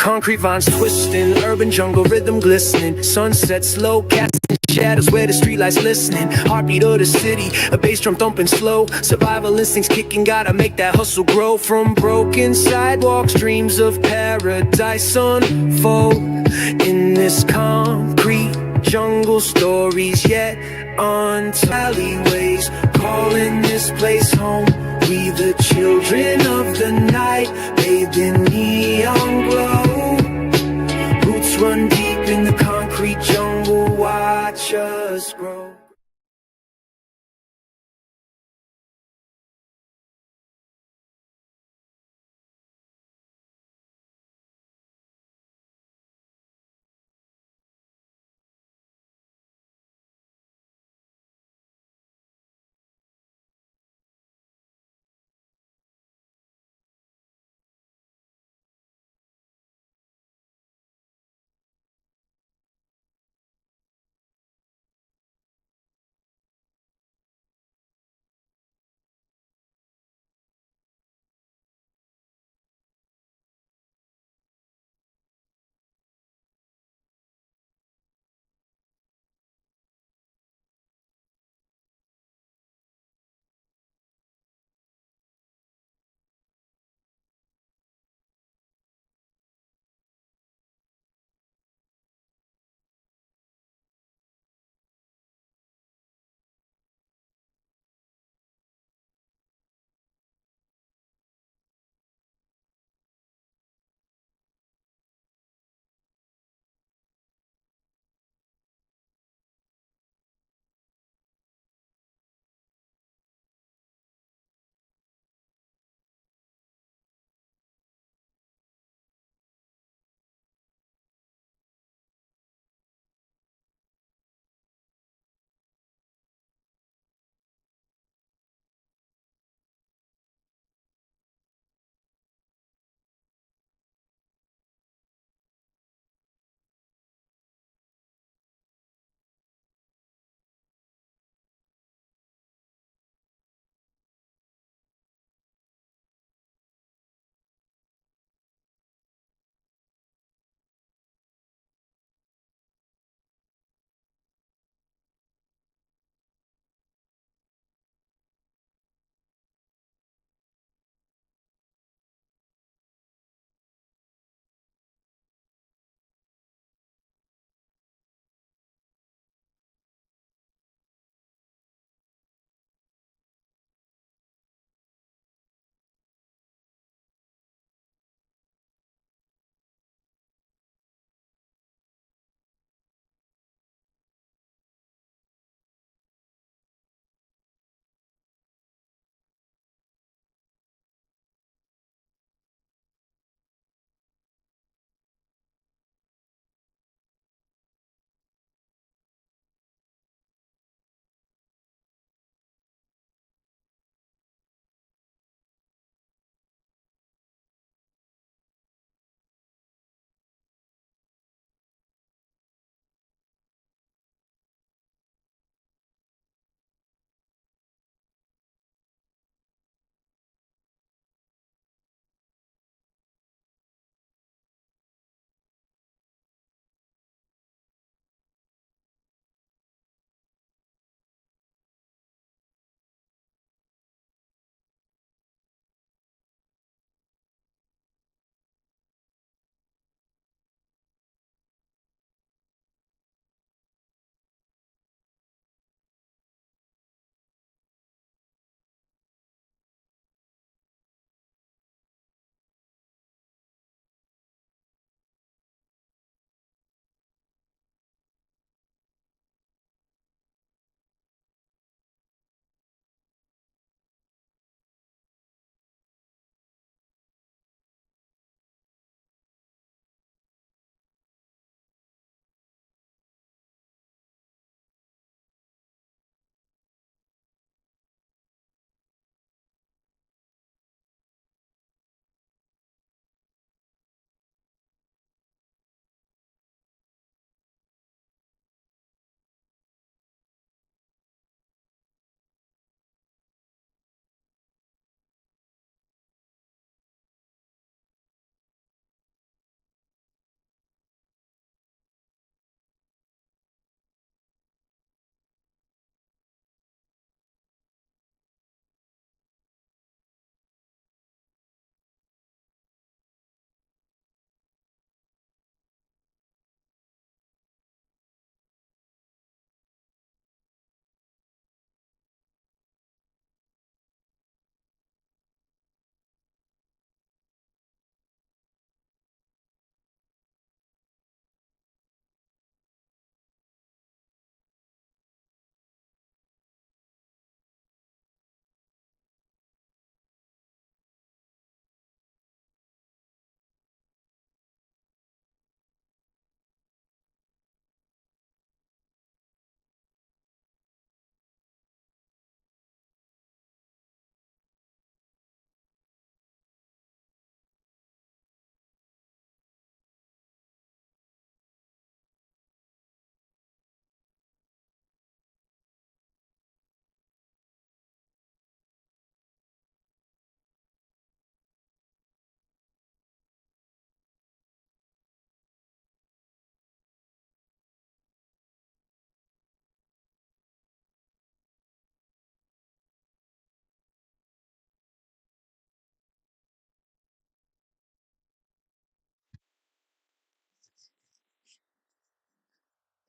Concrete vines twisting, urban jungle rhythm glistening. Sunset slow, casting shadows where the streetlights listening. Heartbeat of the city, a bass drum thumping slow. Survival instincts kicking, gotta make that hustle grow. From broken sidewalks, dreams of paradise unfold. In this concrete jungle, stories yet untold. Alleyways calling this place home. We the children of the night, bathed in neon glow. Roots run deep in the concrete jungle, watch us grow.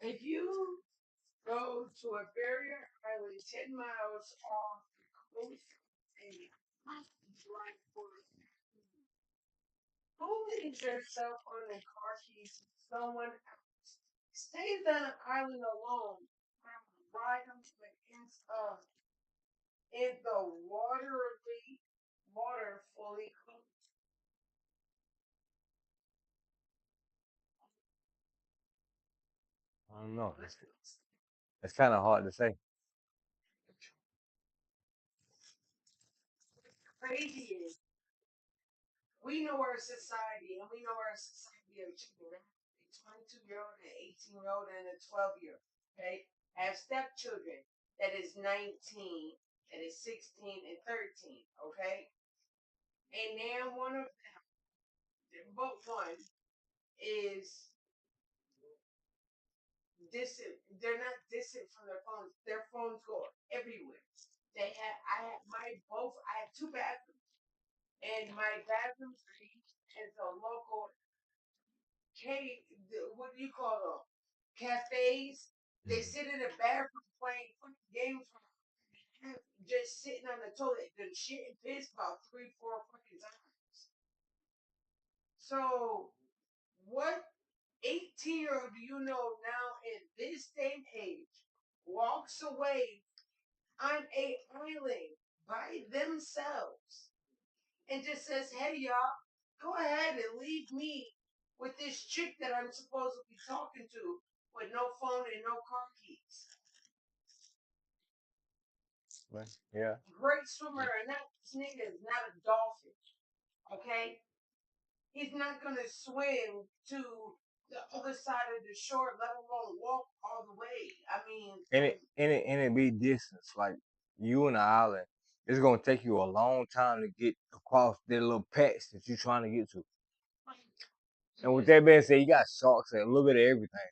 If you go to a barrier island 10 miles off the coast and you drive for who leaves their cell phone and car keys to someone else? Stays on an island alone. Ride them to the in the water fully closed. I don't know. It's kind of hard to say. Crazy is we know our society and we know our society of children. A 22-year-old, an 18-year-old, and a 12-year-old. Okay, have stepchildren that is 19, that is 16 and 13. Okay, and now one of but one is distant. They're not distant from their phones. Their phones go everywhere. They have. I have two bathrooms, and my bathroom is a local what do you call them? Cafes. They Mhm. sit in a bathroom playing fucking games, just sitting on the toilet, then shit and piss about three, four fucking times. So, what 18-year-old do you know now in this day and age walks away on a island by themselves and just says, "Hey, y'all, go ahead and leave me with this chick that I'm supposed to be talking to with no phone and no car keys." Yeah. Great swimmer or not, this nigga is not a dolphin, okay? He's not gonna swim to the other side of the shore, let alone walk all the way. I mean, And it be distance. Like you in the island, it's gonna take you a long time to get across that little patch that you're trying to get to. And with that being said, you got sharks and a little bit of everything.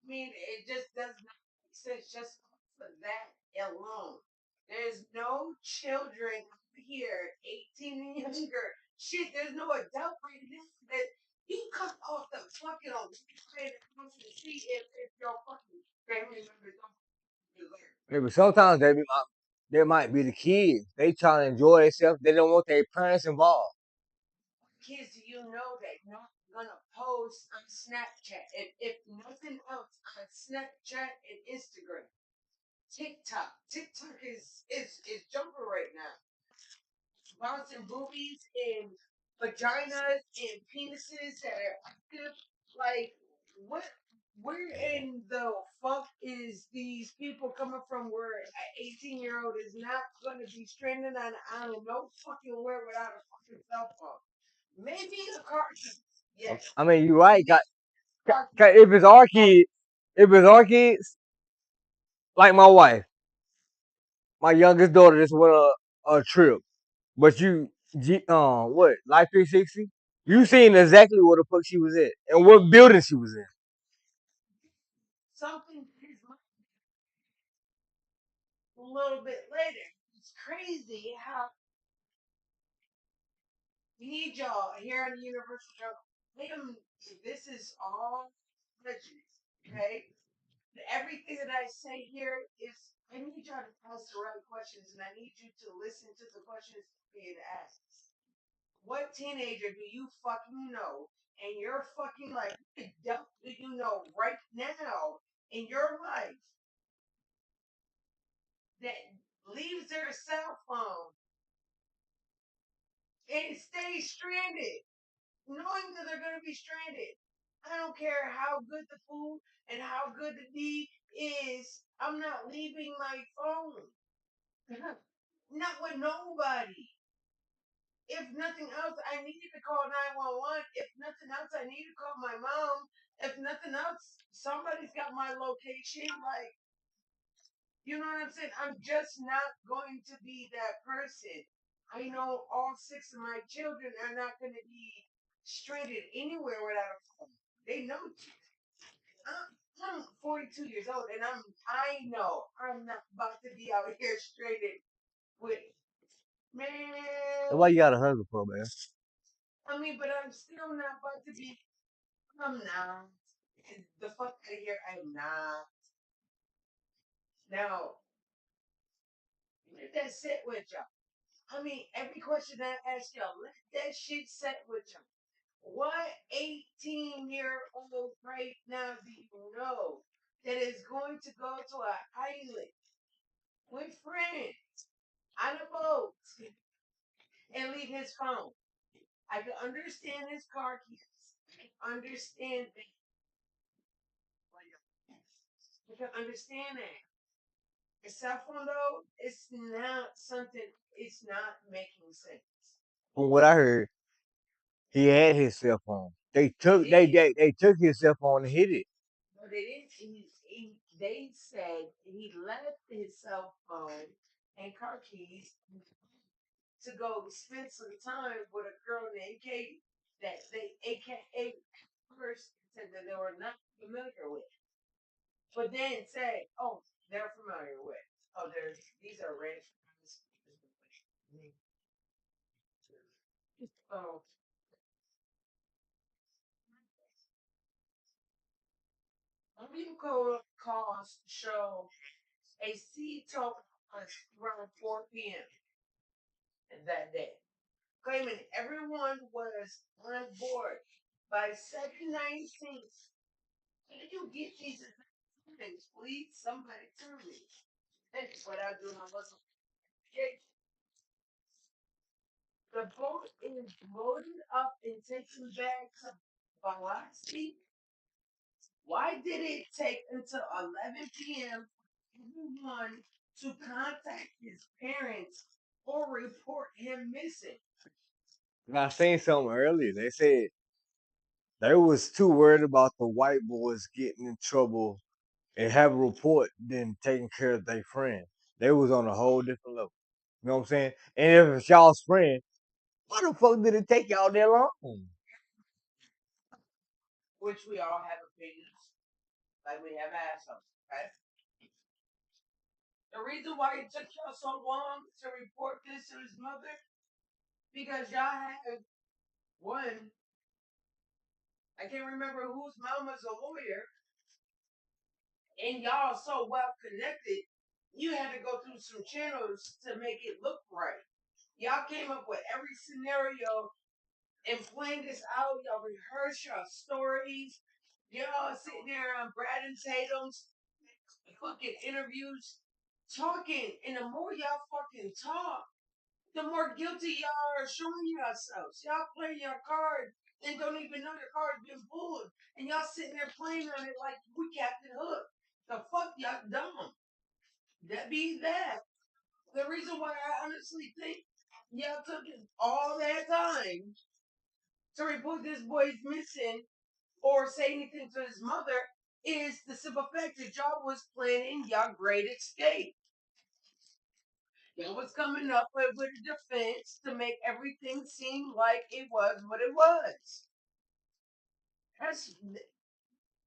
it just does not make sense just for that alone. There's no children here, 18 and younger. Shit, there's no adult right now that you come off the fucking plane to see if your fucking family members don't there. Yeah, but sometimes they might be the kids. They trying to enjoy themselves. They don't want their parents involved. Kids, do you know that not gonna post on Snapchat? If nothing else on Snapchat and Instagram. TikTok. TikTok is jumping right now. Bouncing boobies and vaginas and penises that are active. Like what? Where in the fuck is these people coming from? Where an 18-year-old is not gonna be stranded on an island, no fucking where without a fucking cell phone. Maybe a car keys. Yes. I mean, you're right. Maybe car keys. If it's our kids, like my wife, my youngest daughter just went a trip. But what Life 360? You seen exactly where the fuck she was at and what building she was in. Something is a little bit later. It's crazy how we need y'all here on the Universal Jungle. This is all prejudice, okay? Everything that I say here is, I need y'all to ask the right questions, and I need you to listen to the questions being asked. What teenager do you fucking know in your fucking life? What do you know right now in your life that leaves their cell phone and stays stranded, knowing that they're going to be stranded? I don't care how good the food and how good the D is. I'm not leaving my phone. Not with nobody. If nothing else, I need to call 911. If nothing else, I need to call my mom. If nothing else, somebody's got my location. Like, you know what I'm saying? I'm just not going to be that person. I know all six of my children are not going to be stranded anywhere without a phone. They know. I'm 42 years old, and I know I'm not about to be out here stranded with That's man. why you got a husband for, man. I mean, but I'm still not about to be. I'm not. The fuck out of here. I'm not. Now, let that sit with y'all. I mean, every question I ask y'all, let that shit sit with y'all. What 18-year-old right now do you know that is going to go to an island with friends on a boat and leave his phone? I can understand his car keys. I understand that. I can understand that. The cell phone though, it's not something. It's not making sense. From what I heard, he had his cell phone. Did They took his cell phone and hid it. but they didn't. They said he left his cell phone and car keys to go spend some time with a girl named Katie that they AKA first said that they were not familiar with, but then said, "Oh, they're familiar with. Oh, these are red flags." So Vehicle calls show a sea tow around 4 p.m. that day, claiming everyone was on board by 7:19. How do you get these things, please? Somebody tell me. That's what I do. I wasn't. The boat is loaded up and taken back to Biloxi. Why did it take until 11 p.m. for everyone to contact his parents or report him missing? I seen something earlier. They said they was too worried about the white boys getting in trouble and have a report than taking care of their friend. They was on a whole different level. You know what I'm saying? And if it's y'all's friend, why the fuck did it take y'all that long? Which we all have opinions, like we have assholes, okay? The reason why it took y'all so long to report this to his mother, because y'all have one, I can't remember whose mama's a lawyer, and y'all so well connected, you had to go through some channels to make it look right. Y'all came up with every scenario and planned this out. Y'all rehearsed your stories. Y'all sitting there on Brad and Tatum's fucking interviews talking. And the more y'all fucking talk, the more guilty y'all are showing yourselves. Y'all playing your card and don't even know your card's been pulled. And y'all sitting there playing on it like we Captain Hook. The fuck y'all dumb. That be that. The reason why I honestly think y'all took all that time to report this boy's missing or say anything to his mother is the simple fact that y'all was planning your great escape. Y'all was coming up with a defense to make everything seem like it was what it was. That's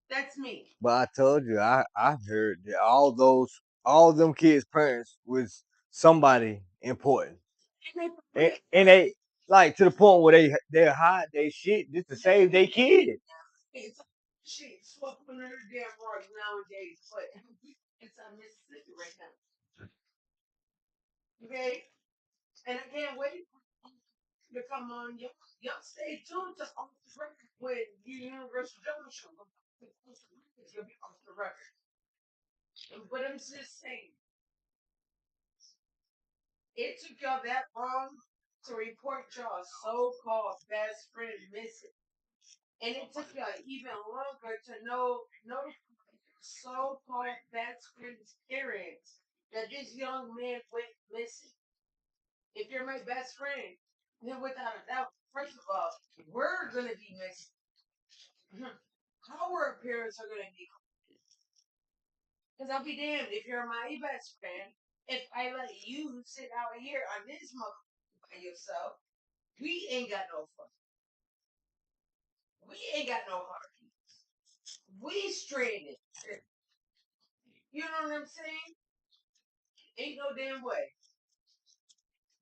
that's me. But I told you, I've heard that all them kids' parents was somebody important. And they like to the point where they hide they shit just to save their kid. It's shit swept under the damn rug nowadays, but it's on Mississippi right now. Okay? And I can't wait to come on. Y'all stay tuned to Off the Record with Universal Jones Show. You'll be off the record. But I'm just saying, it took y'all that long to report y'all so-called best friend missing. And it took y'all even longer to notify so-called best friend's parents that this young man went missing. If you're my best friend, then without a doubt, first of all, we're gonna be missing. Our parents are gonna be. Because I'll be damned if you're my best friend. If I let you sit out here on this motherfucker by yourself, we ain't got no fun. We ain't got no heartbeat. We stranded. You know what I'm saying? Ain't no damn way.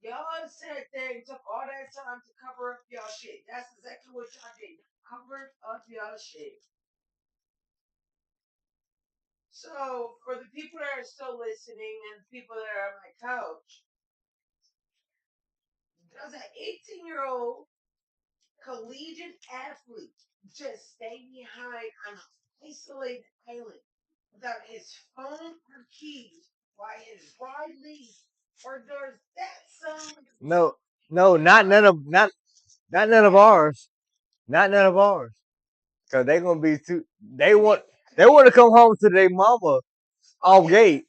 Y'all sat there and took all that time to cover up y'all shit. That's exactly what y'all did. Covered up y'all shit. So, for the people that are still listening and people that are on my couch, does an 18-year-old collegiate athlete just stay behind on an isolated island without his phone or keys while his bride leaves? Or does that sound like No, no, not none of ours. Not none of ours. Cause they gonna be too. They want to come home to their mama off gate.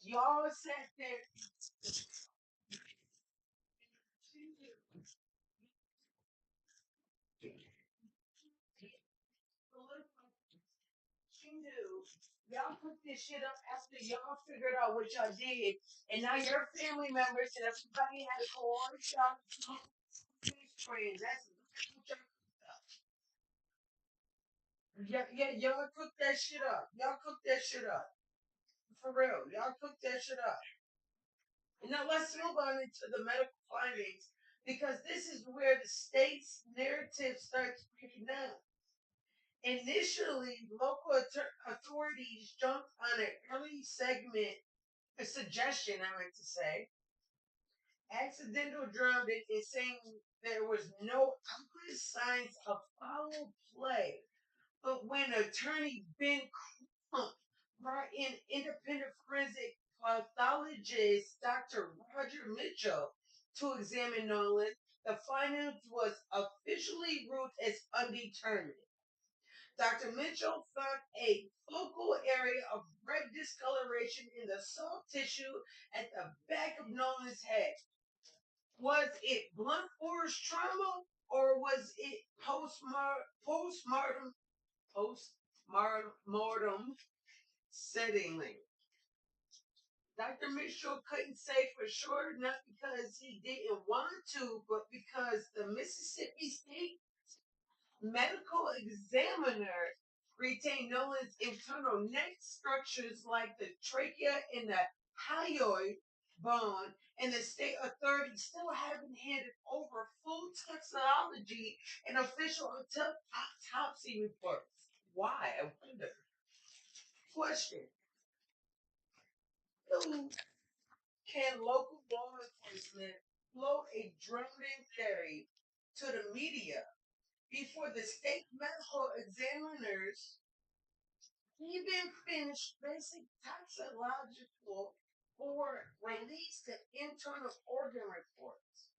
y'all sat there? She knew y'all put this shit up after y'all figured out what y'all did, and now your family members and everybody had to coerce y'all to come to these friends. That's what y'all cooked that shit up. Y'all cooked that shit up. For real. Y'all cooked that shit up. And now let's move on into the medical findings because this is where the state's narrative starts breaking down. Initially, local authorities jumped on an early segment, a suggestion, I meant to say, accidental drowning is saying there was no obvious signs of foul play. But when attorney Ben Crump brought in independent forensic pathologist Dr. Roger Mitchell to examine Nolan, the findings was officially ruled as undetermined. Dr. Mitchell found a focal area of red discoloration in the soft tissue at the back of Nolan's head. Was it blunt force trauma or was it postmortem settling? Dr. Mitchell couldn't say for sure, not because he didn't want to, but because the Mississippi State medical examiner retained Nolan's internal neck structures like the trachea and the hyoid bone, and the state authorities still haven't handed over full toxicology and official autopsy reports. Why? I wonder. Question. Who can local law enforcement float a drowning theory to the media before the state medical examiners even finish basic toxicological or release the internal organ reports?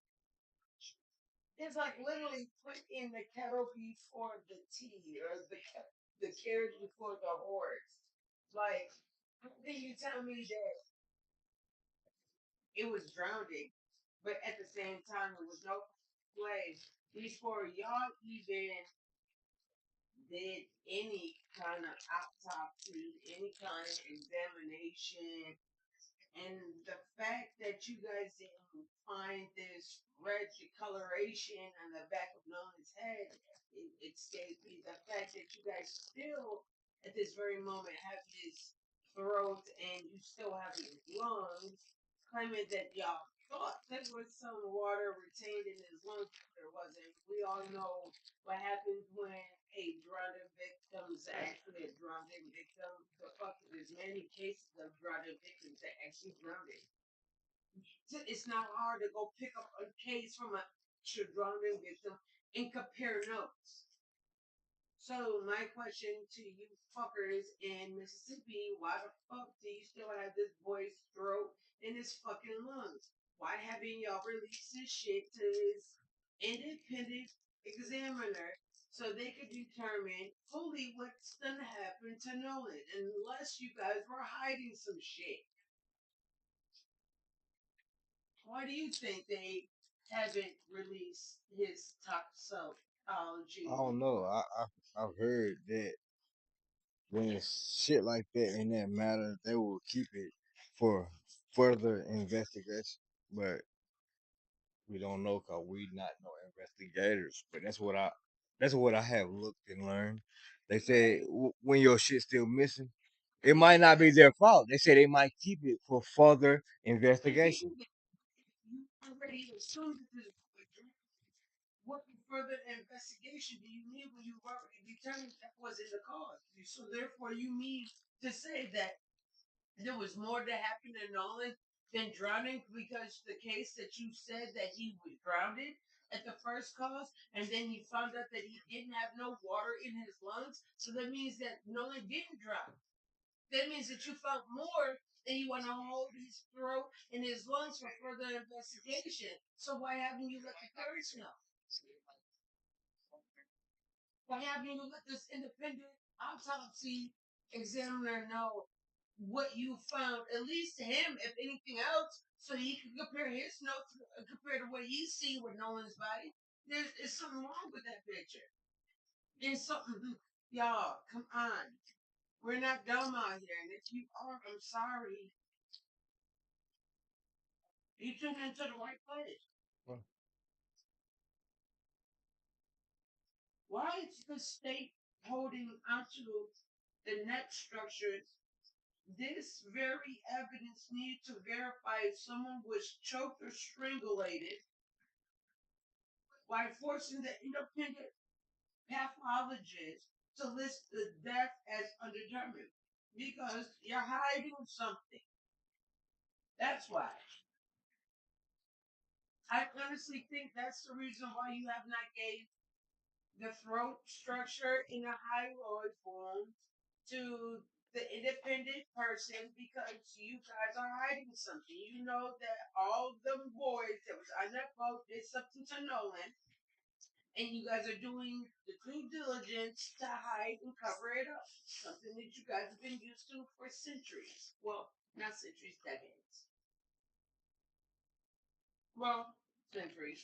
It's like literally putting the kettle before the tea or the carriage before the horse. Like, how can you tell me that it was drowning, but at the same time there was no play before y'all even did any kind of autopsy, any kind of examination, and the fact that you guys didn't find this red coloration on the back of Nolan's head, it escaped me. The fact that you guys still, at this very moment, have his throat and you still have his lungs, claiming that y'all thought there was some water retained in his lungs, but there wasn't. We all know what happens when a drowning victim is actually a drowning victim. The fuck, there's many cases of drowning victims that actually drowned. It's not hard to go pick up a case from a drowning victim and compare notes. So my question to you fuckers in Mississippi, why the fuck do you still have this boy's throat in his fucking lungs? Why haven't y'all released this shit to his independent examiner so they could determine fully what's gonna happen to Nolan, unless you guys were hiding some shit? Why do you think they haven't released his toxicology? I don't know. I've heard that when it's shit like that in that matter, they will keep it for further investigation. But we don't know because we not no investigators. But that's what I have looked and learned. They say when your shit's still missing, it might not be their fault. They say they might keep it for further investigation. You already assumed that this was a dream. what further investigation do you need when you've already determined that wasn't the cause? So therefore, you mean to say that there was more that happened to Nolan than drowning, because the case that you said that he was drowned at the first cause, and then you found out that he didn't have no water in his lungs. So that means that Nolan didn't drown. That means that you found more, and you want to hold his throat and his lungs for further investigation. So why haven't you let the parents know? Why haven't you let this independent autopsy examiner know what you found, at least to him, if anything else, so he can compare his notes compared to what he's seen with Nolan's body? There's something wrong with that picture. There's something, y'all, come on. We're not dumb out here, and if you are, I'm sorry. You tuned into the right place. Well, Why is the state holding onto the neck structure? This very evidence needed to verify if someone was choked or strangulated, by forcing the independent pathologist to list the death as undetermined. Because you're hiding something. That's why. I honestly think that's the reason why you have not gave the throat structure in a hyaloid form to the independent person, because you guys are hiding something. You know that all them boys that was on that boat did something to Nolan, and you guys are doing the due diligence to hide and cover it up. Something that you guys have been used to for centuries. Well, not centuries, decades. Well, centuries.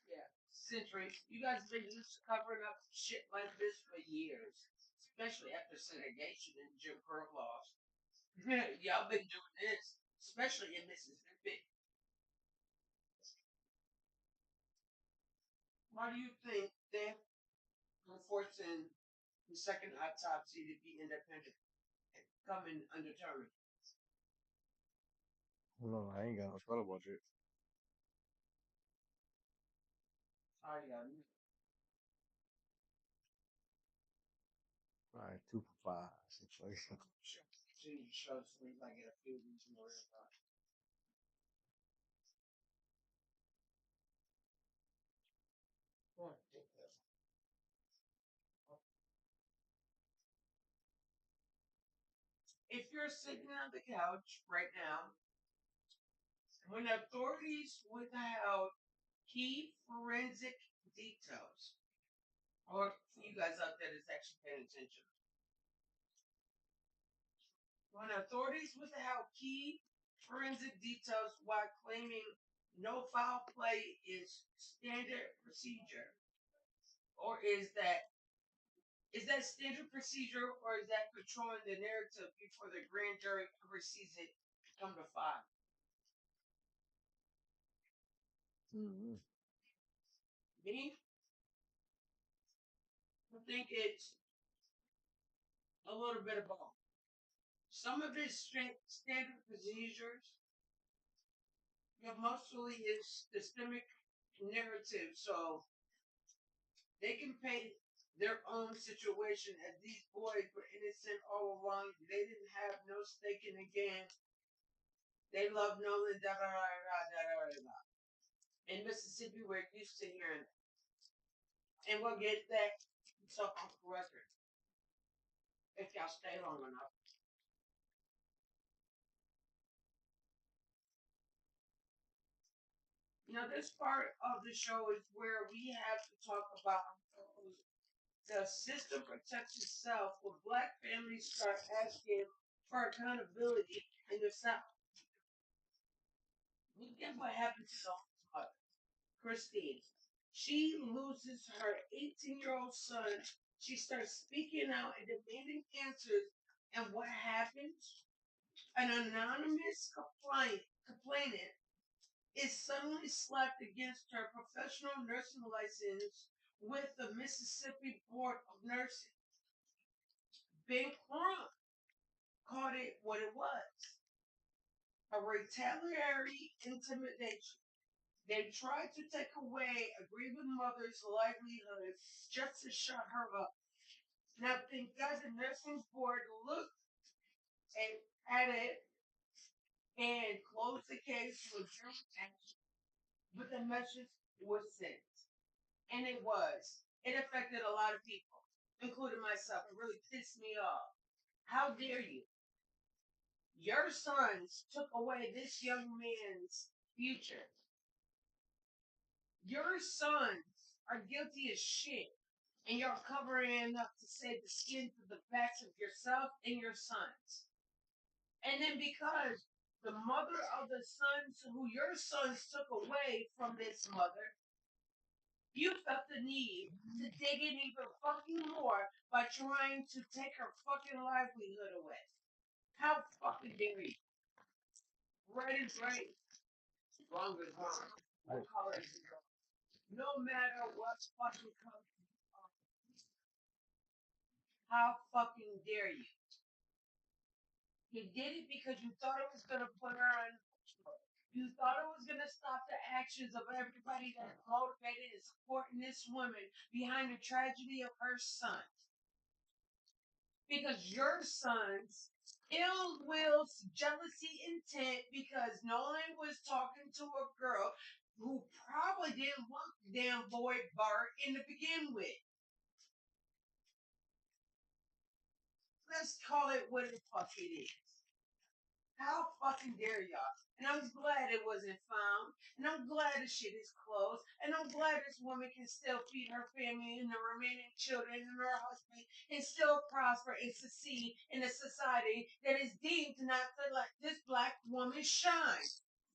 Yeah, centuries. You guys have been used to covering up shit like this for years, especially after segregation and Jim Crow laws. Y'all been doing this, especially in Mississippi. Why do you think they're forcing the second autopsy to be independent, coming undetermined? no, I ain't got no thought about it. Oh yeah, All right, 2 for 5 situation. sure. See, shows me like in a few weeks more about. If you're sitting on the couch right now, when authorities withheld key forensic details, or for you guys out there that's actually paying attention, when authorities withheld key forensic details while claiming no foul play is standard procedure, or is that standard procedure, or is that controlling the narrative before the grand jury ever sees it come to file? Mm-hmm. Me, I think it's a little bit of both. Some of it's standard procedures, but mostly is systemic narrative, so they can paint their own situation as these boys were innocent all along. They didn't have no stake in the game. They love Nolan, da da da da da da da. In Mississippi, we're used to hearing it. And we'll get that so off the record if y'all stay long enough. This part of the show is where we have to talk about the system protects itself when black families start asking for accountability in the South. Look at what happened to Nolan's mother, Christine. She loses her 18-year-old son. She starts speaking out and demanding answers. And what happens? An anonymous complainant is suddenly slapped against her professional nursing license with the Mississippi Board of Nursing. Ben Crump called it what it was, a retaliatory intimidation. They tried to take away a grieving mother's livelihood just to shut her up. Now, thank God the nursing board looked at it and closed the case with zero action, but the message was sent. And it was. It affected a lot of people, including myself. It really pissed me off. How dare you? Your sons took away this young man's future. Your sons are guilty as shit. And you're covering up to save the skin to the backs of yourself and your sons. And then because the mother of the sons who your sons took away from this mother, you felt the need to dig in even fucking more by trying to take her fucking livelihood away. How fucking dare you? Right is right. Wrong is wrong. What color is it? No matter what fucking color. How fucking dare you? You did it because you thought it was gonna put her on. You thought it was gonna stop the actions of everybody that's motivated and supporting this woman behind the tragedy of her son. Because your son's ill will, jealousy, intent, because Nolan was talking to a girl who probably didn't want the damn boy Bart in to begin with. Let's call it what the fuck it is. How fucking dare y'all? And I'm glad it wasn't found. And I'm glad the shit is closed. And I'm glad this woman can still feed her family and the remaining children and her husband and still prosper and succeed in a society that is deemed to not to let this black woman shine.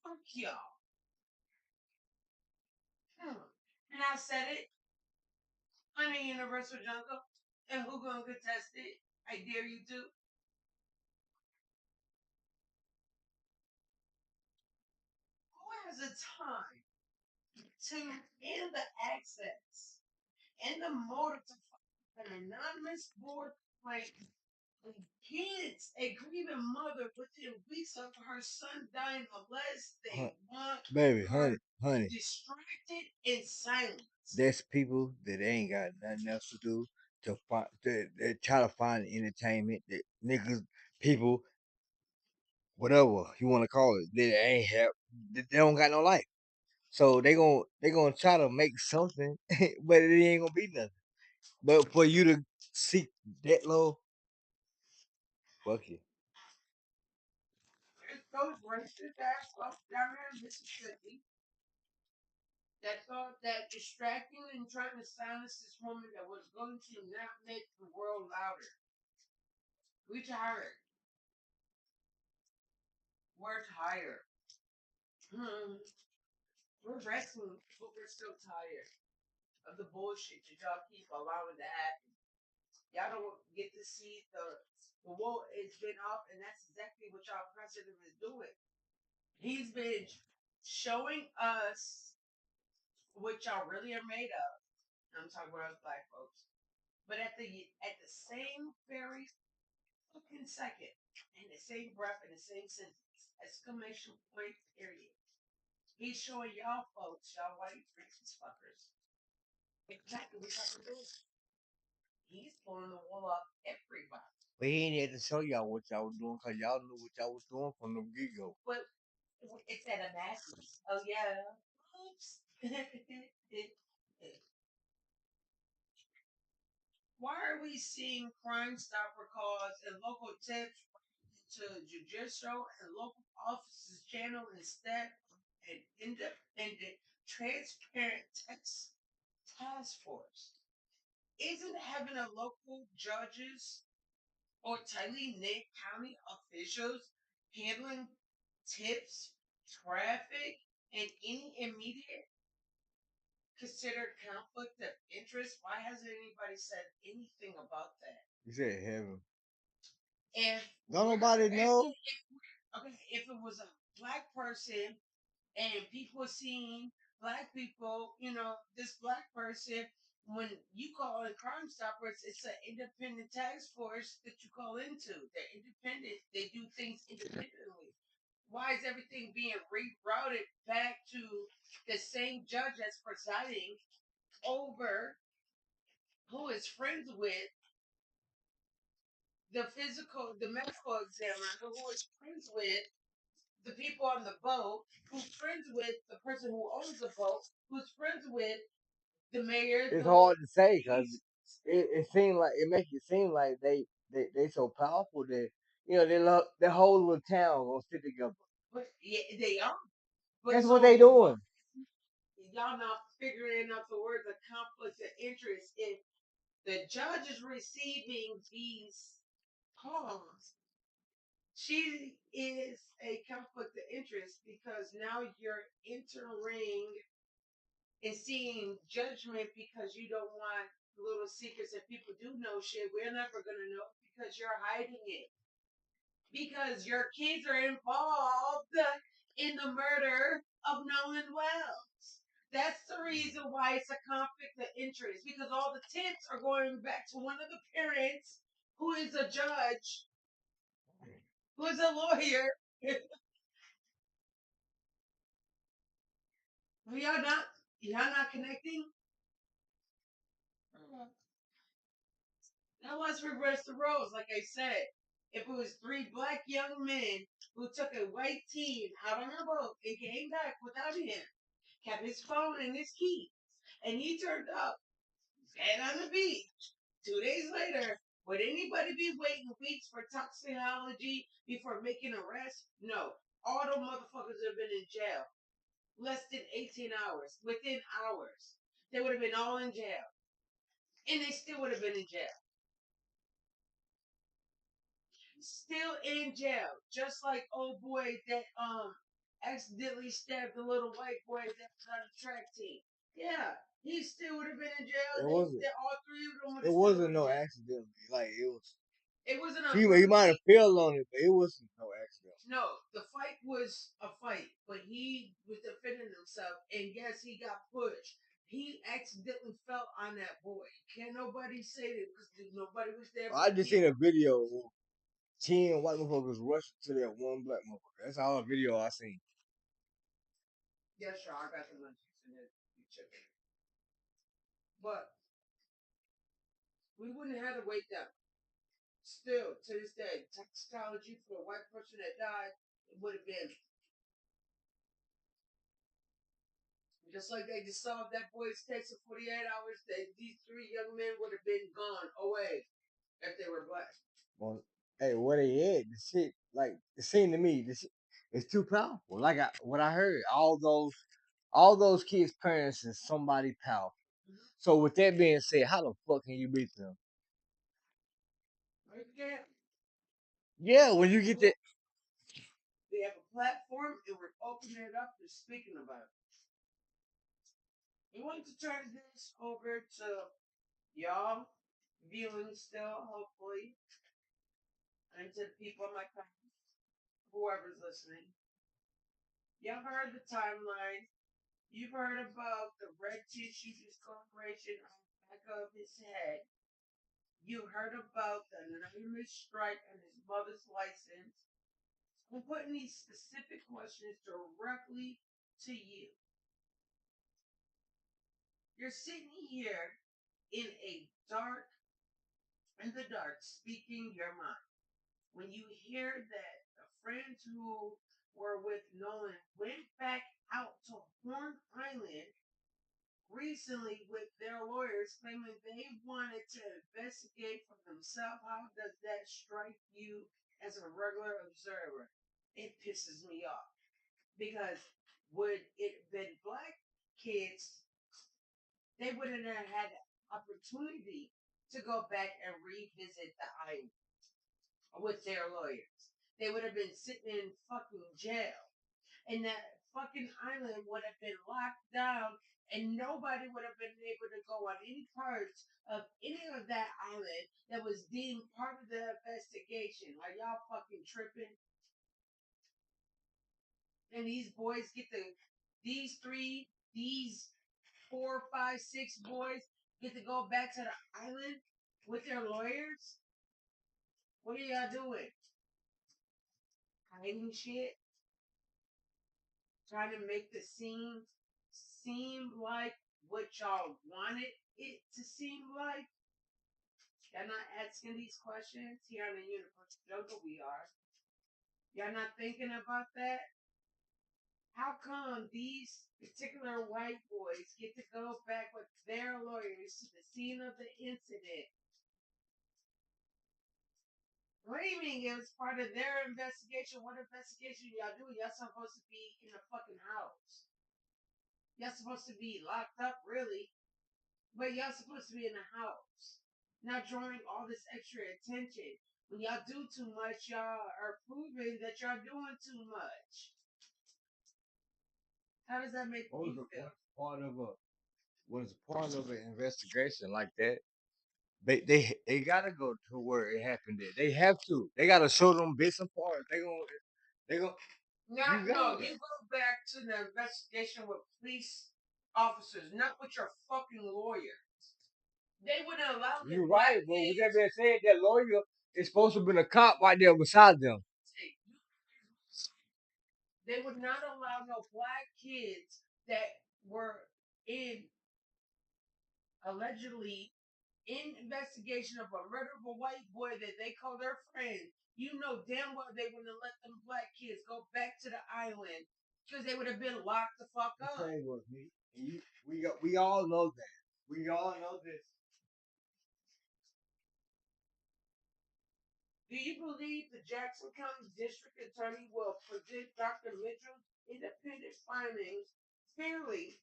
Fuck y'all. And I said it. I'm a universal jungle. And who gonna contest it? I dare you to. Who has the time to end the access and the motive to an anonymous board complaint against a grieving mother within weeks of her son dying unless they want Baby, her honey, distracted and silenced. there's people that ain't got nothing else to do to find, they try to find entertainment. That niggas, people, whatever you want to call it, they ain't have, they don't got no life. So they gonna try to make something, but it ain't gonna be nothing. But for you to seek that low, fuck you. There's those racist ass folks down there in Mississippi that thought that distracting and trying to silence this woman that was going to not make the world louder. We tired. We're tired. We're resting, but we're still tired of the bullshit that y'all keep allowing to happen. Y'all don't get to see the wool has been up, and that's exactly what y'all president is doing. He's been showing us what y'all really are made of. I'm talking about us black folks. But at the same very fucking second, in the same breath, in the same sentence, exclamation point, period. He's showing y'all folks, y'all white racist fuckers, exactly what y'all are doing. He's pulling the wool off everybody. But he ain't had to show y'all what y'all was doing because y'all knew what y'all was doing from the get go. But it's at a masses. Oh yeah. Oops. Why are we seeing Crime Stopper calls and local tips to judicial and local officers channel instead of an independent, transparent task force? Isn't having a local judges or tightly knit county officials handling tips, traffic, and any immediate considered conflict of interest? Why hasn't anybody said anything about that? You said heaven. If Don't nobody know. if it was a black person and people seeing black people, this black person, when you call in Crime Stoppers, it's an independent task force that you call into. They're independent. They do things independently. Why is everything being rerouted back to the same judge that's presiding over who is friends with the medical examiner, who is friends with the people on the boat, who's friends with the person who owns the boat, who's friends with the mayor, It's the hard to say because police. it seems like it makes it seem like they so powerful that they love the whole little town gonna sit together. But yeah, they are. But That's what they doing. y'all not figuring out the word of conflict of interest. If the judge is receiving these calls, she is a conflict of interest because now you're entering and seeing judgment because you don't want little secrets that people do know shit. We're never gonna know because you're hiding it. Because your kids are involved in the murder of Nolan Wells. That's the reason why it's a conflict of interest. Because all the tips are going back to one of the parents who is a judge, who is a lawyer. Y'all not connecting? Now let's reverse the roles. Like I said, if it was three black young men who took a white teen out on a boat and came back without him, kept his phone and his keys, and he turned up dead on the beach 2 days later, would anybody be waiting weeks for toxicology before making arrest? No. All the motherfuckers have been in jail. Less than 18 hours. Within hours. They would have been all in jail. And they still would have been in jail. Still in jail. Just like old boy that accidentally stabbed the little white boy that was on the track team. Yeah. He still would have been in jail. It wasn't. All three of them would It have wasn't no accident. Like it was. It wasn't a He might have failed on it, but it wasn't no accident. No, the fight was a fight, but he was defending himself, and yes, he got pushed. He accidentally fell on that boy. Can't nobody say that because nobody was there. I just seen a video of 10 white motherfuckers rushing to that one black motherfucker. That's all the video I seen. Yeah, sure, I got the lunch in the chicken. But we wouldn't have to wait that. Still, to this day, toxicology for a white person that died, it would have been just like they just solved that boy's case in 48 hours. These three young men would have been gone away if they were black. Well, hey, where they at? The shit, like it seemed to me, this shit is too powerful. Like what I heard, all those kids' parents is somebody powerful. So with that being said, how the fuck can you beat them? Again, Yeah, when you get that. we have a platform and we're opening it up and speaking about it. We want to turn this over to y'all viewing still, hopefully, and to the people in my country, whoever's listening. Y'all heard the timeline. You've heard about the red tissue discoloration on the back of his head. You heard about the anonymous strike on his mother's license. I'm putting these specific questions directly to you. You're sitting here in the dark, speaking your mind. When you hear that the friends who were with Nolan went back out to Horn Island recently with their lawyers claiming they wanted to investigate for themselves, how does that strike you as a regular observer? It pisses me off. Because would it have been black kids, they wouldn't have had the opportunity to go back and revisit the island with their lawyers. They would have been sitting in fucking jail. And that fucking island would have been locked down and nobody would have been able to go on any parts of any of that island that was deemed part of the investigation. Are y'all fucking tripping? And these boys these 4, 5, 6 boys get to go back to the island with their lawyers? What are y'all doing? Hiding shit? Trying to make the scene seem like what y'all wanted it to seem like? Y'all not asking these questions here on the Universal Jungle. We are. Y'all not thinking about that? How come these particular white boys get to go back with their lawyers to the scene of the incident, claiming it was part of their investigation? What investigation y'all do? Y'all supposed to be in a fucking house. Y'all supposed to be locked up, really, but y'all supposed to be in a house. Not drawing all this extra attention. When y'all do too much, y'all are proving that y'all doing too much. How does that make What you was feel? part of an investigation like that? They gotta go to where it happened. They have to. They gotta show them bits and parts. They gonna. You No, got you that. go back to the investigation with police officers, not with your fucking lawyer. They wouldn't allow the You're black right, but with that kids. being said, that lawyer is supposed to have been a cop right there beside them. They would not allow no black kids that were in allegedly in investigation of a murder of a white boy that they call their friend. You know damn well they wouldn't have let them black kids go back to the island because they would have been locked the fuck I'm up. saying with me, and we all know that. We all know this. Do you believe the Jackson County District Attorney will present Dr. Mitchell's independent findings fairly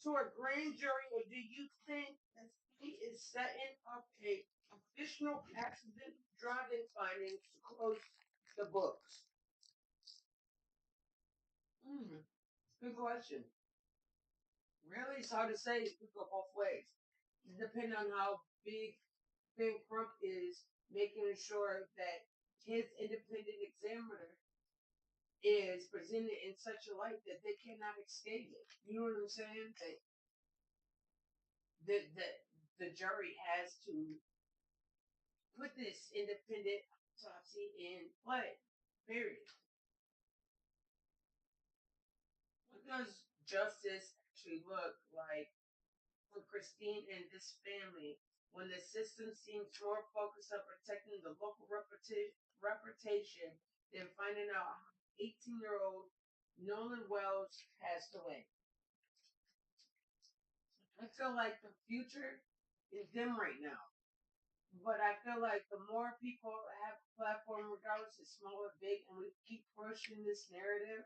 to a grand jury, or do you think that he is setting up a additional accident driving findings to close the books? Good question. Really, it's hard to say. It could go both ways. Depending on how big Ben Crump is making sure that his independent examiner is presented in such a light that they cannot escape it. You know what I'm saying? The jury has to put this independent autopsy in play. Period. What does justice actually look like for Christine and this family when the system seems more focused on protecting the local reputation than finding out how 18-year-old Nolan Wells passed away? I feel like the future is dim right now. But I feel like the more people have a platform, regardless of small or big, and we keep pushing this narrative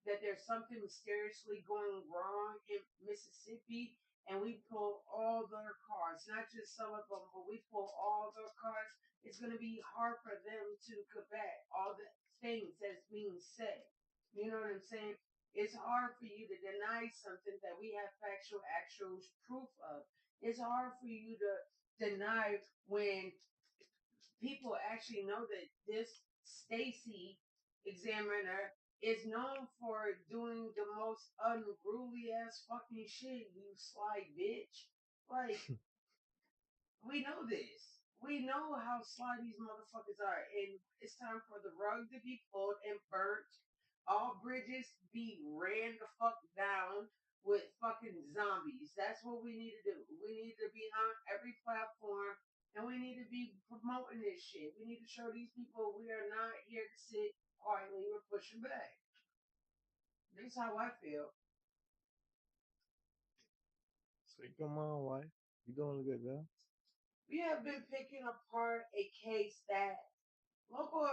that there's something mysteriously going wrong in Mississippi, and we pull all their cards, not just some of them, but we pull all their cards, it's going to be hard for them to combat all the things that's being said. You know what I'm saying? It's hard for you to deny something that we have actual proof of. It's hard for you to deny when people actually know that this Stacy examiner is known for doing the most unruly ass fucking shit, you sly bitch. Like, we know this. We know how sly these motherfuckers are. And it's time for the rug to be pulled and burnt. All bridges be ran the fuck down with fucking zombies. That's what we need to do. We need to be on every platform and we need to be promoting this shit. We need to show these people we are not here to sit quietly. We're pushing back. That's how I feel. Say, come on, wife. You doing a good job. We have been picking apart a case that local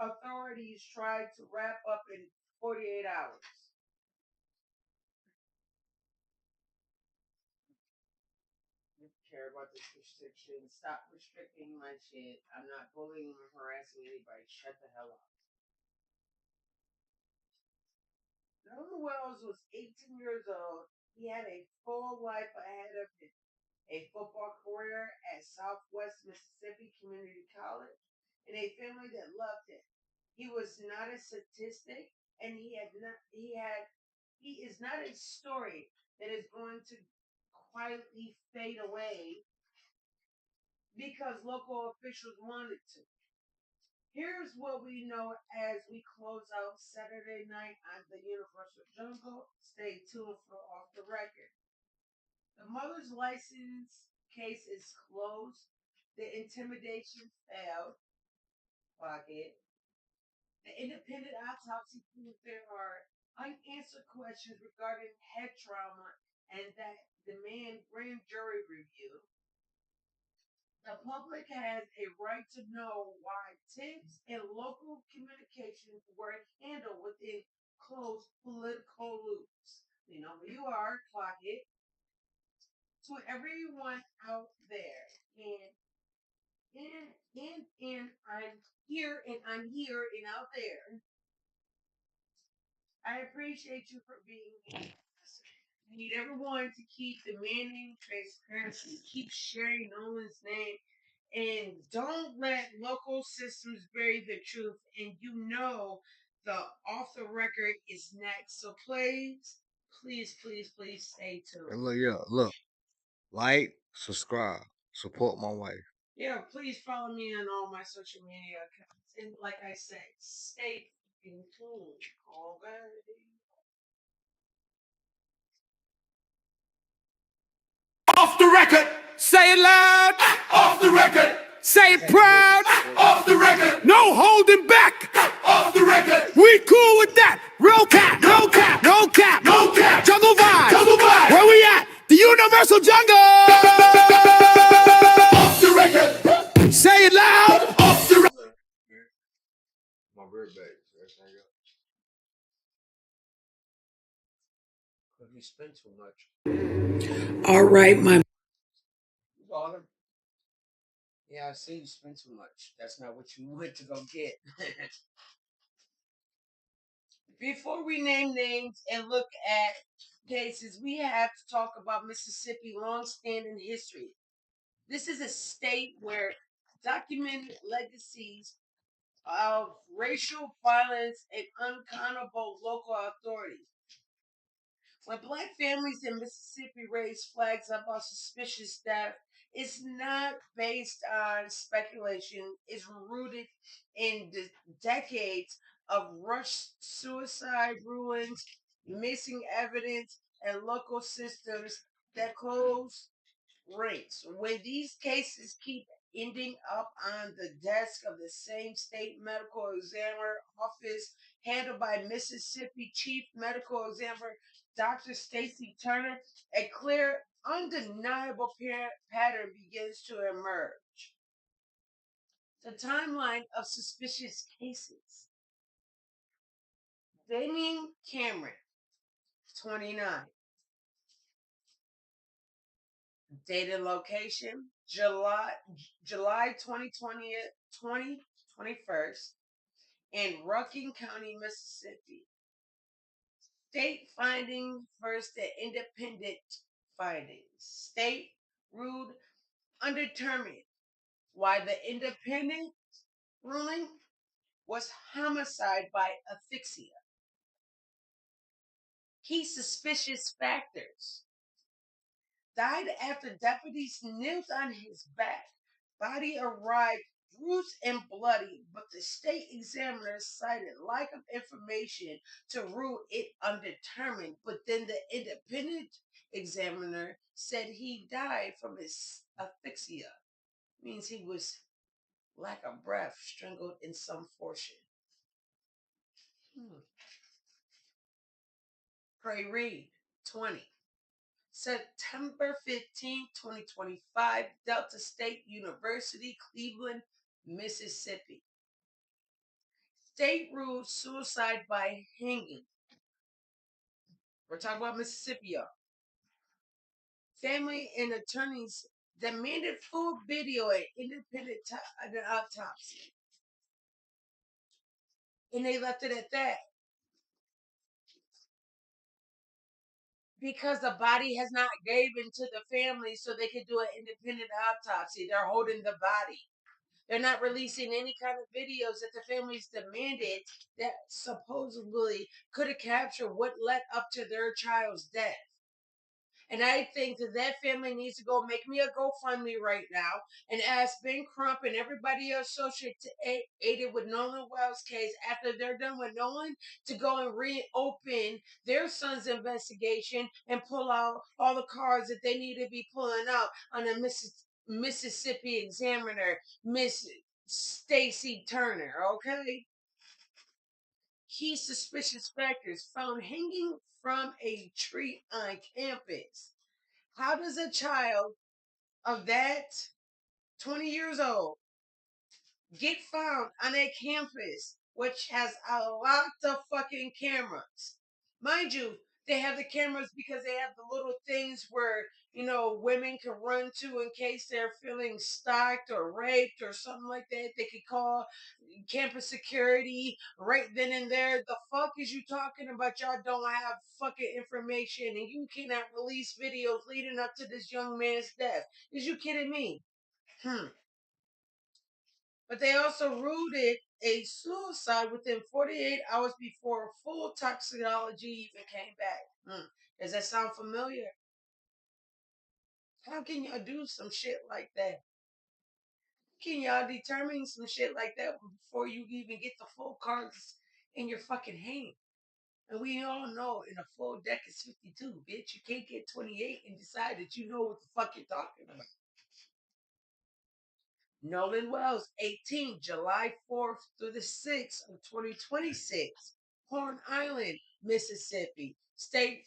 authorities tried to wrap up in 48 hours. I don't care about this restriction. Stop restricting my shit. I'm not bullying or harassing anybody. Shut the hell up. Nolan Wells was 18 years old. He had a full life ahead of him. A football career at Southwest Mississippi Community College, and a family that loved him. He was not a statistic, and he is not a story that is going to quietly fade away because local officials wanted to. Here's what we know as we close out Saturday night on the Universal Jungle. Stay tuned for Off the Record. The mother's license case is closed. The intimidation failed. Fuck it. The independent autopsy proved there are unanswered questions regarding head trauma and that demand grand jury review. The public has a right to know why tips and local communications were handled within closed political loops. You know where you are, clock it. To everyone out there, and I'm here and out there. I appreciate you for being here. I need everyone to keep demanding transparency, keep sharing Nolan's name, and don't let local systems bury the truth. And you know the off the record is next. So please stay tuned. Look, like, subscribe, support my wife. Yeah, please follow me on all my social media accounts. And like I said, stay fucking tuned. Okay. Off the record, say it loud. Off the record, say it proud. Off the record, no holding back. Off the record, we cool with that. Real cap, no cap, no cap, no cap. Jungle vibe, jungle vibe. Where we at? The Universal Jungle. Off the record, say it loud. Off the record. My bird bag, everything else. Cause you spend too much. All right, my. Daughter. Yeah, I see you spend too much. That's not what you went to go get. Before we name names and look at cases, we have to talk about Mississippi long-standing history. This is a state where documented legacies of racial violence and uncountable local authority. When black families in Mississippi raise flags about suspicious death, it's not based on speculation. It's rooted in decades of rushed suicide rulings, missing evidence, and local systems that close rates. When these cases keep ending up on the desk of the same state medical examiner office handled by Mississippi Chief Medical Examiner Dr. Stacy Turner, a clear, undeniable pattern begins to emerge. The timeline of suspicious cases. Damien Cameron, 29. Date and location, July 2021 in Rucking County, Mississippi. State finding first the independent findings. State ruled undetermined. Why the independent ruling was homicide by asphyxia. Key suspicious factors. Died after deputies knelt on his back. Body arrived bruised and bloody, but the state examiner cited lack of information to rule it undetermined. But then the independent examiner said he died from his asphyxia. Means he was lack of breath, strangled in some fashion. Pray Reed, 20. September 15, 2025, Delta State University, Cleveland, Mississippi. State ruled suicide by hanging. We're talking about Mississippi, y'all. Family and attorneys demanded full video and independent autopsy. And they left it at that. Because the body has not given to the family so they could do an independent autopsy. They're holding the body. They're not releasing any kind of videos that the families demanded that supposedly could have captured what led up to their child's death. And I think that family needs to go make me a GoFundMe right now and ask Ben Crump and everybody associated with Nolan Wells' case after they're done with Nolan to go and reopen their son's investigation and pull out all the cards that they need to be pulling out on the Mississippi Examiner, Miss Stacy Turner, okay? Key suspicious factors found hanging from a tree on campus. How does a child of that 20 years old get found on a campus which has a lot of fucking cameras? Mind you, they have the cameras because they have the little things where, women can run to in case they're feeling stalked or raped or something like that. They could call campus security right then and there. The fuck is you talking about? Y'all don't have fucking information and you cannot release videos leading up to this young man's death. Is you kidding me? But they also ruled it a suicide within 48 hours before full toxicology even came back. Does that sound familiar? How can y'all do some shit like that? Can y'all determine some shit like that before you even get the full cards in your fucking hand? And we all know in a full deck is 52, bitch. You can't get 28 and decide that you know what the fuck you're talking about. Nolan Wells, 18, July 4th through the 6th of 2026. Horn Island, Mississippi. State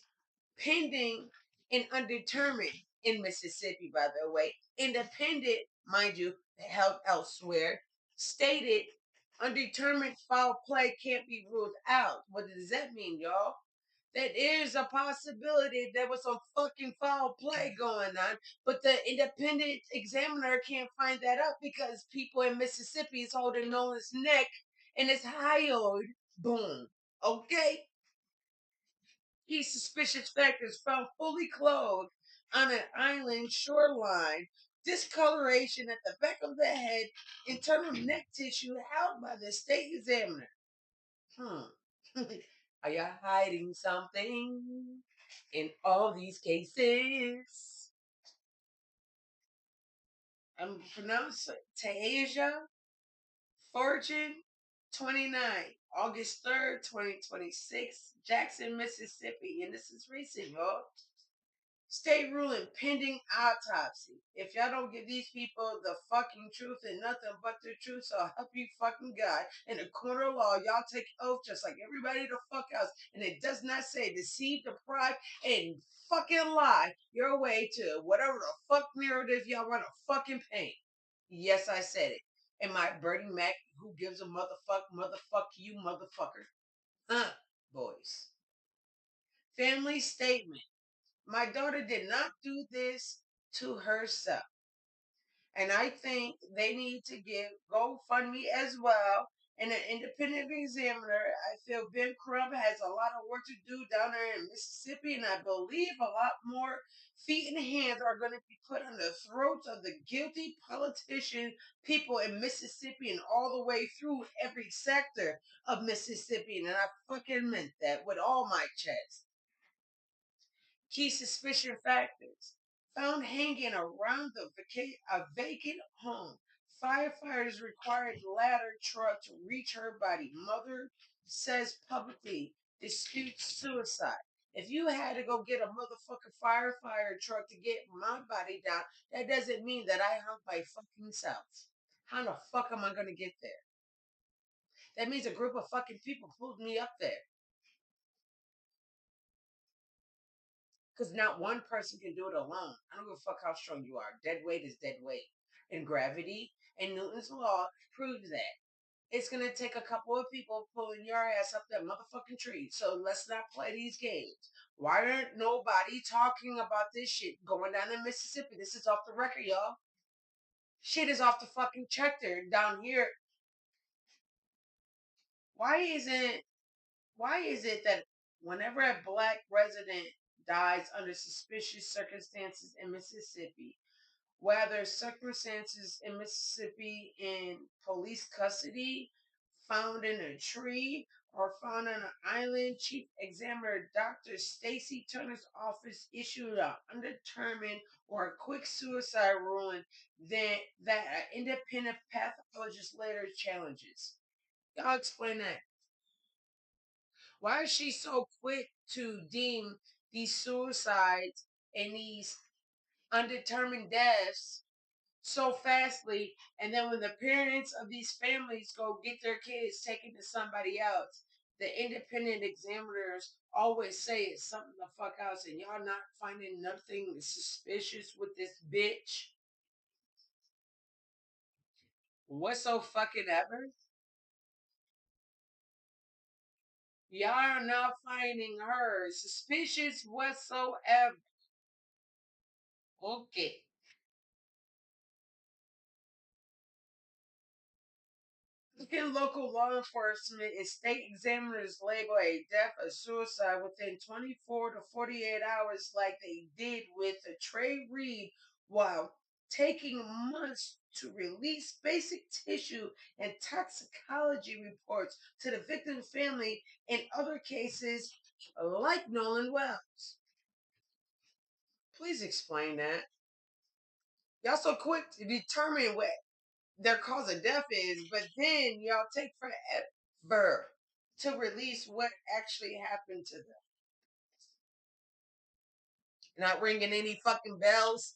pending and undetermined in Mississippi, by the way. Independent, mind you, held elsewhere. Stated undetermined foul play can't be ruled out. What does that mean, y'all? That is a possibility there was some fucking foul play going on, but the independent examiner can't find that out because people in Mississippi is holding Nolan's neck and his hyoid. Boom. Okay? Key suspicious factors found fully clothed on an island shoreline, discoloration at the back of the head, internal neck tissue held by the state examiner. Are you hiding something in all these cases? I'm pronounced Tasia Fortune 29, August 3rd, 2026, Jackson, Mississippi. And this is recent, y'all. State ruling pending autopsy. If y'all don't give these people the fucking truth and nothing but the truth, so help you fucking God. In the court of law, y'all take oath just like everybody the fuck else. And it does not say deceive, deprive, and fucking lie your way to whatever the fuck narrative y'all want to fucking paint. Yes, I said it. Am I Bernie Mac? Who gives a motherfuck you, motherfucker? Boys. Family statement. My daughter did not do this to herself. And I think they need to give GoFundMe as well and an independent examiner. I feel Ben Crump has a lot of work to do down there in Mississippi, and I believe a lot more feet and hands are going to be put on the throats of the guilty politician people in Mississippi and all the way through every sector of Mississippi. And I fucking meant that with all my chest. Key suspicion factors. Found hanging around a vacant home. Firefighters required ladder truck to reach her body. Mother says publicly disputes suicide. If you had to go get a motherfucking firefighter truck to get my body down, that doesn't mean that I hung my fucking self. How the fuck am I gonna get there? That means a group of fucking people pulled me up there. Because not one person can do it alone. I don't give a fuck how strong you are. Dead weight is dead weight. And gravity and Newton's law proves that. It's going to take a couple of people pulling your ass up that motherfucking tree. So let's not play these games. Why aren't nobody talking about this shit going down in Mississippi? This is off the record, y'all. Shit is off the fucking checker down here. Why is it that whenever a black resident dies under suspicious circumstances in Mississippi, whether circumstances in Mississippi in police custody, found in a tree, are found on an island. Chief Examiner Dr. Stacy Turner's office issued an undetermined or a quick suicide ruling that an independent pathologist later challenges. Y'all explain that. Why is she so quick to deem these suicides and these undetermined deaths so fastly, and then when the parents of these families go get their kids taken to somebody else, the independent examiners always say it's something the fuck else, and y'all not finding nothing suspicious with this bitch whatsoever? Y'all are not finding her suspicious whatsoever. Okay. Mexican local law enforcement and state examiners label a death a suicide within 24 to 48 hours, like they did with a Trey Reed, while taking months to release basic tissue and toxicology reports to the victim's family in other cases like Nolan Wells. Please explain that. Y'all so quick to determine what their cause of death is, but then y'all take forever to release what actually happened to them. Not ringing any fucking bells,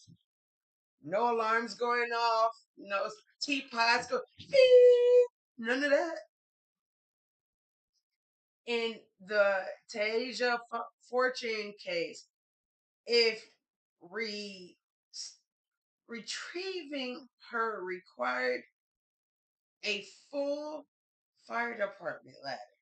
no alarms going off, no teapots go beep, none of that. In the Tasia Fortune case, if retrieving her required a full fire department ladder.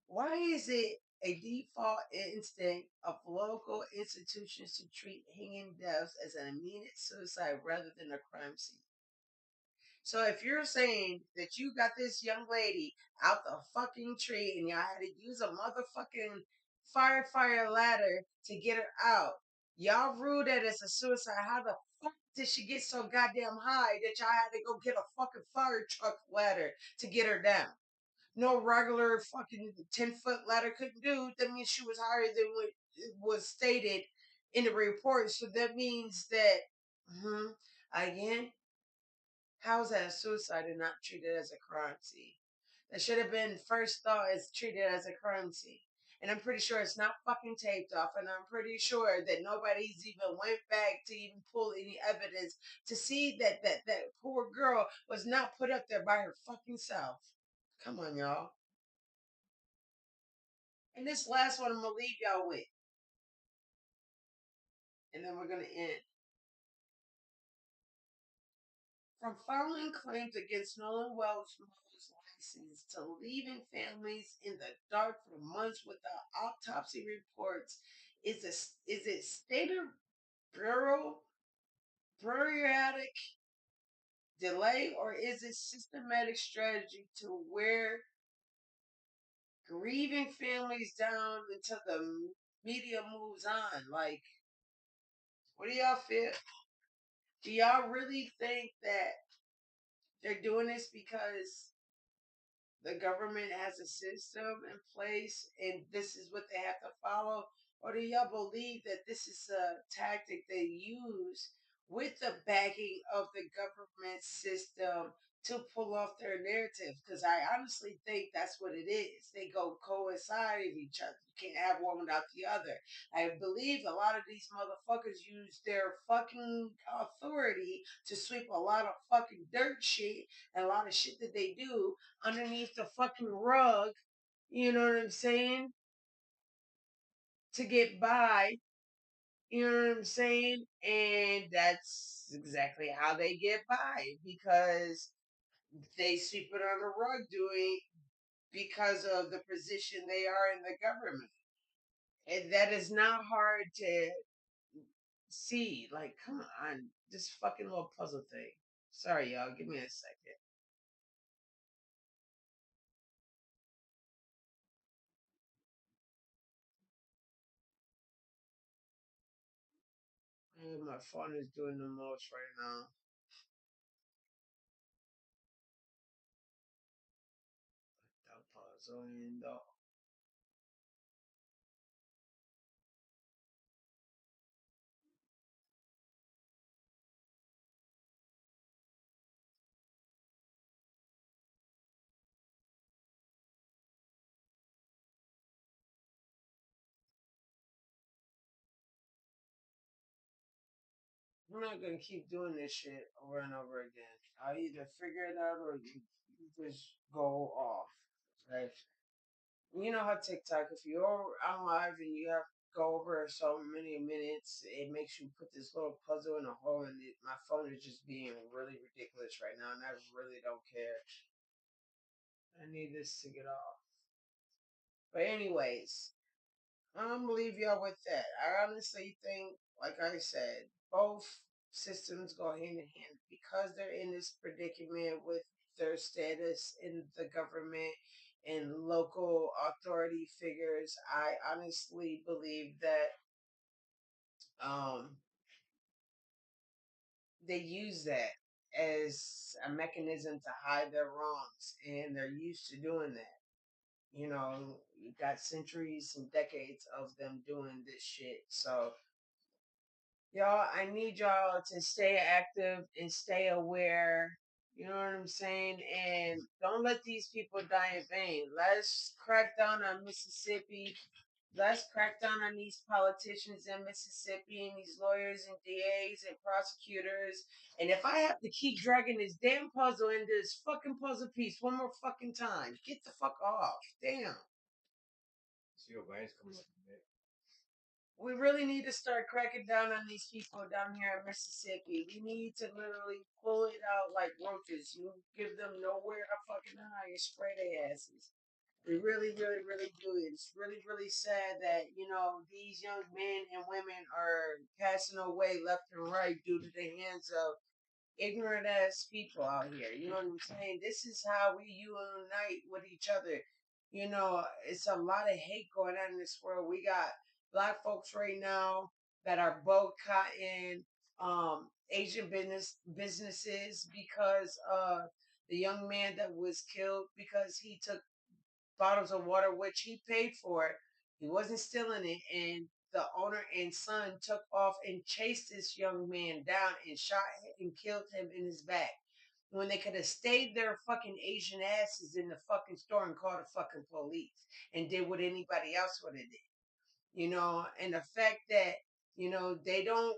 Why is it a default instinct of local institutions to treat hanging deaths as an immediate suicide rather than a crime scene? So if you're saying that you got this young lady out the fucking tree and y'all had to use a motherfucking fire ladder to get her out, y'all ruled that as a suicide. How the fuck did she get so goddamn high that y'all had to go get a fucking fire truck ladder to get her down? No regular fucking 10-foot ladder couldn't do. That means she was higher than what was stated in the report. So that means that, again, how is that a suicide and not treated as a crime scene? That should have been first thought as treated as a crime scene. And I'm pretty sure it's not fucking taped off. And I'm pretty sure that nobody's even went back to even pull any evidence to see that poor girl was not put up there by her fucking self. Come on, y'all. And this last one I'm going to leave y'all with. And then we're going to end. From filing claims against Nolan Wells' mother's license to leaving families in the dark for months without autopsy reports, is it stated bureaucratic delay, or is it systematic strategy to wear grieving families down until the media moves on? Like, what do y'all feel? Do y'all really think that they're doing this because the government has a system in place and this is what they have to follow? Or do y'all believe that this is a tactic they use with the backing of the government system to pull off their narrative? Because I honestly think that's what it is. They go coincide with each other. You can't have one without the other. I believe a lot of these motherfuckers use their fucking authority to sweep a lot of fucking dirt shit and a lot of shit that they do underneath the fucking rug, you know what I'm saying? To get by, you know what I'm saying? And that's exactly how they get by because they sweep it on the rug doing because of the position they are in the government. And that is not hard to see. Like, come on, this fucking little puzzle thing. Sorry, y'all. Give me a second. My phone is doing the most right now. puzzle in though. I'm not gonna keep doing this shit over and over again. I'll either figure it out or you just go off. Like, you know how TikTok, if you're on live and you have to go over so many minutes, it makes you put this little puzzle in a hole, and my phone is just being really ridiculous right now, and I really don't care. I need this to get off. But anyways, I'm gonna leave y'all with that. I honestly think, like I said, both systems go hand in hand because they're in this predicament with their status in the government and local authority figures. I honestly believe that um, they use that as a mechanism to hide their wrongs, and they're used to doing that. You know, you got centuries and decades of them doing this shit. So, y'all, I need y'all to stay active and stay aware. You know what I'm saying? And don't let these people die in vain. Let's crack down on Mississippi. Let's crack down on these politicians in Mississippi and these lawyers and DAs and prosecutors. And if I have to keep dragging this damn puzzle into this fucking puzzle piece one more fucking time, get the fuck off. Damn. See your brains coming up from that. We really need to start cracking down on these people down here in Mississippi. We need to literally pull it out like roaches. You give them nowhere to fucking hide and spray their asses. We really, really, really do. It's really, really sad that, you know, these young men and women are passing away left and right due to the hands of ignorant ass people out here. You know what I'm saying? This is how we unite with each other. You know, it's a lot of hate going on in this world. We got black folks right now that are boycotting Asian businesses because the young man that was killed because he took bottles of water, which he paid for it. He wasn't stealing it. And the owner and son took off and chased this young man down and shot him and killed him in his back. When they could have stayed their fucking Asian asses in the fucking store and called the fucking police and did what anybody else would have did. You know, and the fact that, you know, they don't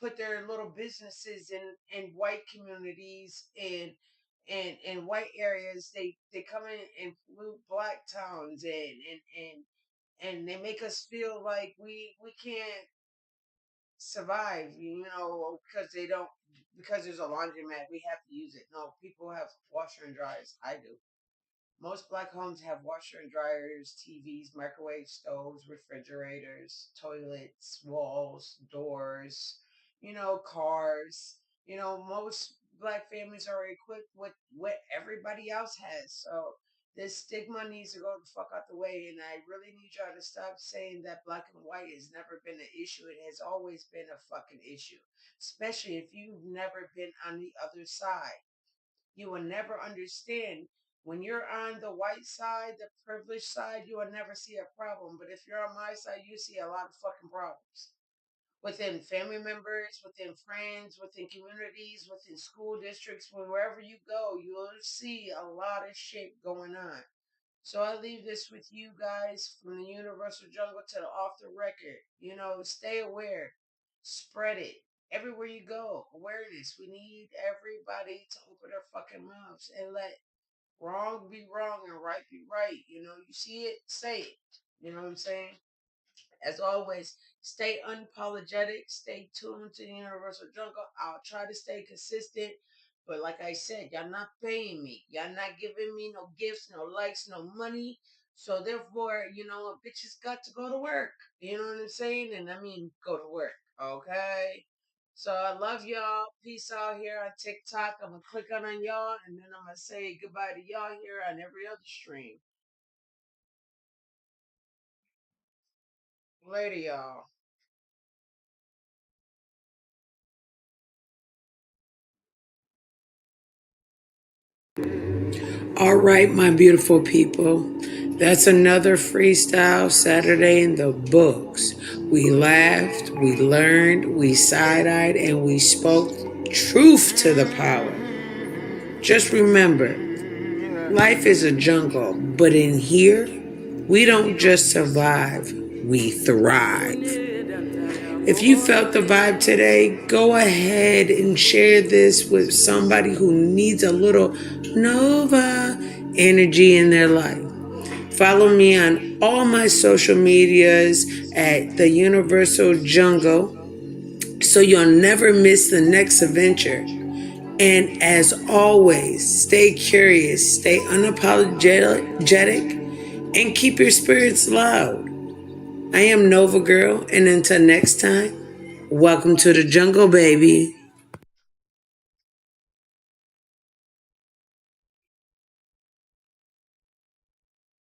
put their little businesses in white communities and white areas. They come in and pollute black towns and they make us feel like we can't survive, you know, because they don't because there's a laundromat, we have to use it. No, people have washer and dryers. I do. Most black homes have washer and dryers, TVs, microwave stoves, refrigerators, toilets, walls, doors, you know, cars. You know, most black families are equipped with what everybody else has. So this stigma needs to go the fuck out the way. And I really need y'all to stop saying that black and white has never been an issue. It has always been a fucking issue, especially if you've never been on the other side. You will never understand. When you're on the white side, the privileged side, you will never see a problem. But if you're on my side, you see a lot of fucking problems. Within family members, within friends, within communities, within school districts, wherever you go, you'll see a lot of shit going on. So I leave this with you guys from the universal jungle to the off the record. You know, stay aware, spread it everywhere you go. Awareness. We need everybody to open their fucking mouths and let wrong be wrong and right be right. You know, you see it, say it. You know what I'm saying? As always, stay unapologetic, stay tuned to the Universal Jungle. I'll try to stay consistent. But like I said, y'all not paying me. Y'all not giving me no gifts, no likes, no money. So therefore, you know, a bitch has got to go to work. You know what I'm saying? And I mean go to work. Okay? So I love y'all. Peace out here on TikTok. I'm gonna click on y'all and then I'm gonna say goodbye to y'all here on every other stream. Later, y'all. All right, my beautiful people. That's another Freestyle Saturday in the books. We laughed, we learned, we side-eyed, and we spoke truth to the power. Just remember, life is a jungle, but in here, we don't just survive, we thrive. If you felt the vibe today, go ahead and share this with somebody who needs a little Nova energy in their life. Follow me on all my social medias at the Universal Jungle so you'll never miss the next adventure. And as always, stay curious, stay unapologetic, and keep your spirits loud. I am Nova Girl, and until next time, welcome to the jungle, baby.